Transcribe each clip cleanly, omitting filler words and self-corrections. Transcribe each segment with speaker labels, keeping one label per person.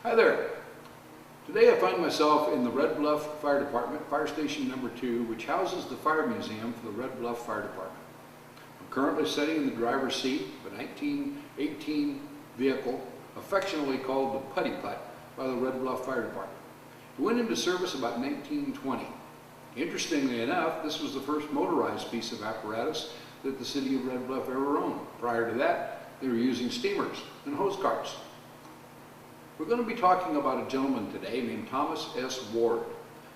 Speaker 1: Hi there. Today I find myself in the Red Bluff Fire Department, Fire Station number 2, which houses the Fire Museum for the Red Bluff Fire Department. I'm currently sitting in the driver's seat of a 1918 vehicle, affectionately called the Putty Putt by the Red Bluff Fire Department. It went into service about 1920. Interestingly enough, this was the first motorized piece of apparatus that the city of Red Bluff ever owned. Prior to that, they were using steamers and hose carts. We're going to be talking about a gentleman today named Thomas S. Ward.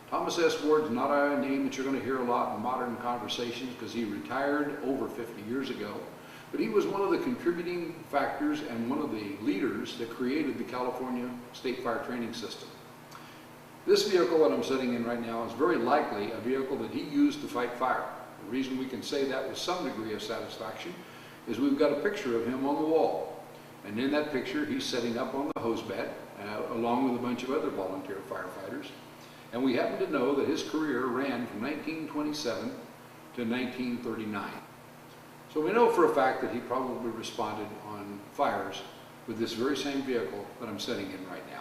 Speaker 1: Thomas S. Ward is not a name that you're going to hear a lot in modern conversations because he retired over 50 years ago. But he was one of the contributing factors and one of the leaders that created the California State Fire Training System. This vehicle that I'm sitting in right now is very likely a vehicle that he used to fight fire. The reason we can say that with some degree of satisfaction is we've got a picture of him on the wall. And in that picture, he's setting up on the hose bed, along with a bunch of other volunteer firefighters. And we happen to know that his career ran from 1927 to 1939. So we know for a fact that he probably responded on fires with this very same vehicle that I'm sitting in right now.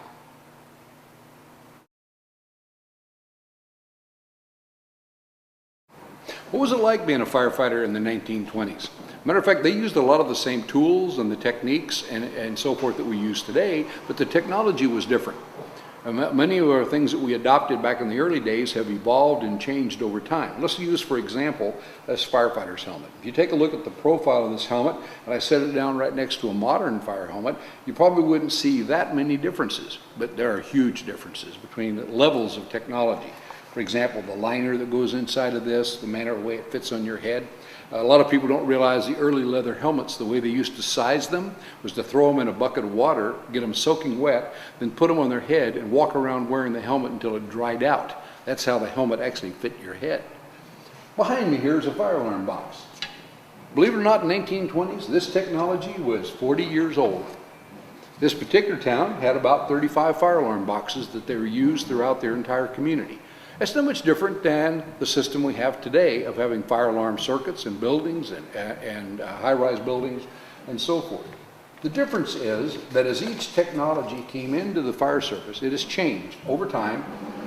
Speaker 1: What was it like being a firefighter in the 1920s? Matter of fact, they used a lot of the same tools and the techniques and so forth that we use today, but the technology was different. Many of our things that we adopted back in the early days have evolved and changed over time. Let's use, for example, this firefighter's helmet. If you take a look at the profile of this helmet, and I set it down right next to a modern fire helmet, you probably wouldn't see that many differences, but there are huge differences between the levels of technology. For example, the liner that goes inside of this, the manner of the way it fits on your head. A lot of people don't realize the early leather helmets, the way they used to size them was to throw them in a bucket of water, get them soaking wet, then put them on their head and walk around wearing the helmet until it dried out. That's how the helmet actually fit your head. Behind me here is a fire alarm box. Believe it or not, in the 1920s, this technology was 40 years old. This particular town had about 35 fire alarm boxes that they were used throughout their entire community. It's not much different than the system we have today of having fire alarm circuits in buildings and high-rise buildings and so forth. The difference is that as each technology came into the fire service, it has changed over time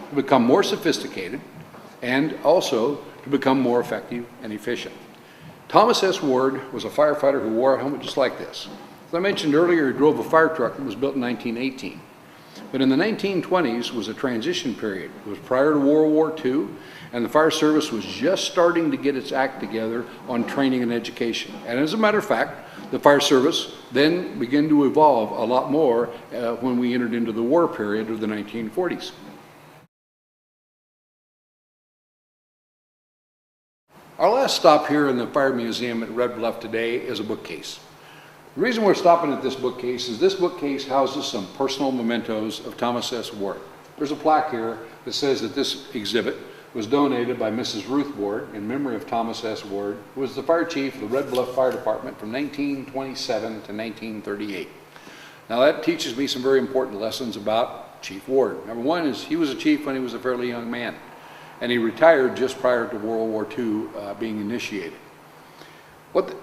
Speaker 1: to become more sophisticated and also to become more effective and efficient. Thomas S. Ward was a firefighter who wore a helmet just like this. As I mentioned earlier, he drove a fire truck that was built in 1918. But in the 1920s was a transition period. It was prior to World War II, and the fire service was just starting to get its act together on training and education. And as a matter of fact, the fire service then began to evolve a lot more when we entered into the war period of the 1940s. Our last stop here in the Fire Museum at Red Bluff today is a bookcase. The reason we're stopping at this bookcase is this bookcase houses some personal mementos of Thomas S. Ward. There's a plaque here that says that this exhibit was donated by Mrs. Ruth Ward in memory of Thomas S. Ward, who was the fire chief of the Red Bluff Fire Department from 1927 to 1938. Now that teaches me some very important lessons about Chief Ward. Number one is he was a chief when he was a fairly young man, and he retired just prior to World War II being initiated.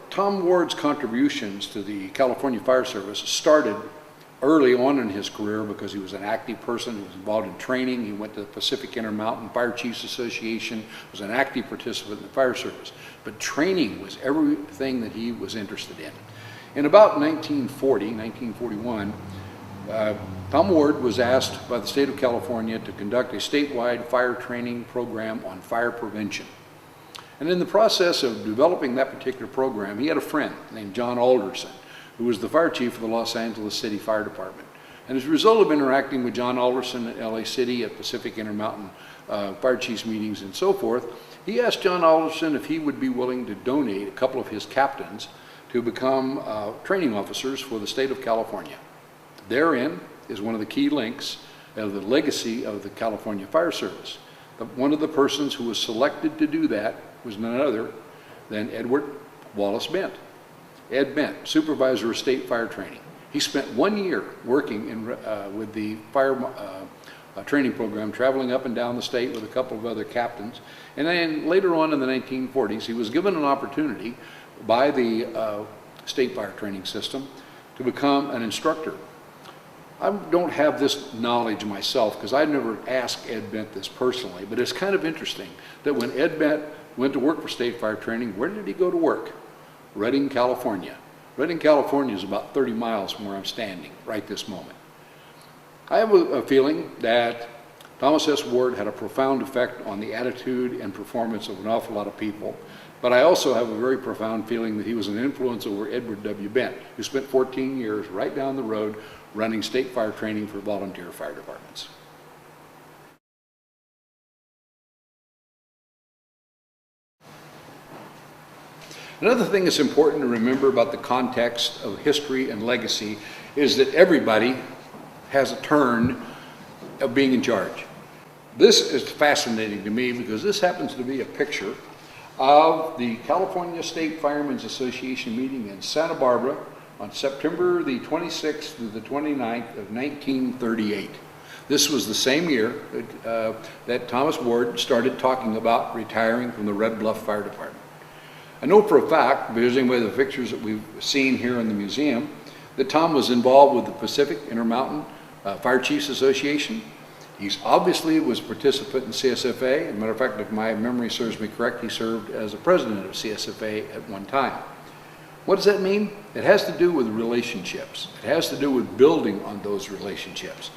Speaker 1: Tom Ward's contributions to the California Fire Service started early on in his career because he was an active person. He was involved in training. He went to the Pacific Intermountain Fire Chiefs Association, was an active participant in the fire service. But training was everything that he was interested in. In about 1941, Tom Ward was asked by the state of California to conduct a statewide fire training program on fire prevention. And in the process of developing that particular program, he had a friend named John Alderson, who was the fire chief of the Los Angeles City Fire Department. And as a result of interacting with John Alderson at LA City at Pacific Intermountain Fire Chiefs meetings and so forth, he asked John Alderson if he would be willing to donate a couple of his captains to become training officers for the state of California. Therein is one of the key links of the legacy of the California Fire Service. One of the persons who was selected to do that was none other than Edward Wallace Bent. Ed Bent, supervisor of state fire training. He spent 1 year working with the fire training program, traveling up and down the state with a couple of other captains. And then later on in the 1940s, he was given an opportunity by the state fire training system to become an instructor. I don't have this knowledge myself because I never asked Ed Bent this personally, but it's kind of interesting that when Ed Bent went to work for State Fire Training, where did he go to work? Redding, California. Redding, California is about 30 miles from where I'm standing right this moment. I have a feeling that Thomas S. Ward had a profound effect on the attitude and performance of an awful lot of people, but I also have a very profound feeling that he was an influence over Edward W. Bent, who spent 14 years right down the road running State Fire Training for volunteer fire departments. Another thing that's important to remember about the context of history and legacy is that everybody has a turn of being in charge. This is fascinating to me because this happens to be a picture of the California State Firemen's Association meeting in Santa Barbara on September the 26th to the 29th of 1938. This was the same year that Thomas Ward started talking about retiring from the Red Bluff Fire Department. I know for a fact, judging by the pictures that we've seen here in the museum, that Tom was involved with the Pacific Intermountain Fire Chiefs Association. He's obviously was a participant in CSFA. As a matter of fact, if my memory serves me correct, he served as a president of CSFA at one time. What does that mean? It has to do with relationships. It has to do with building on those relationships.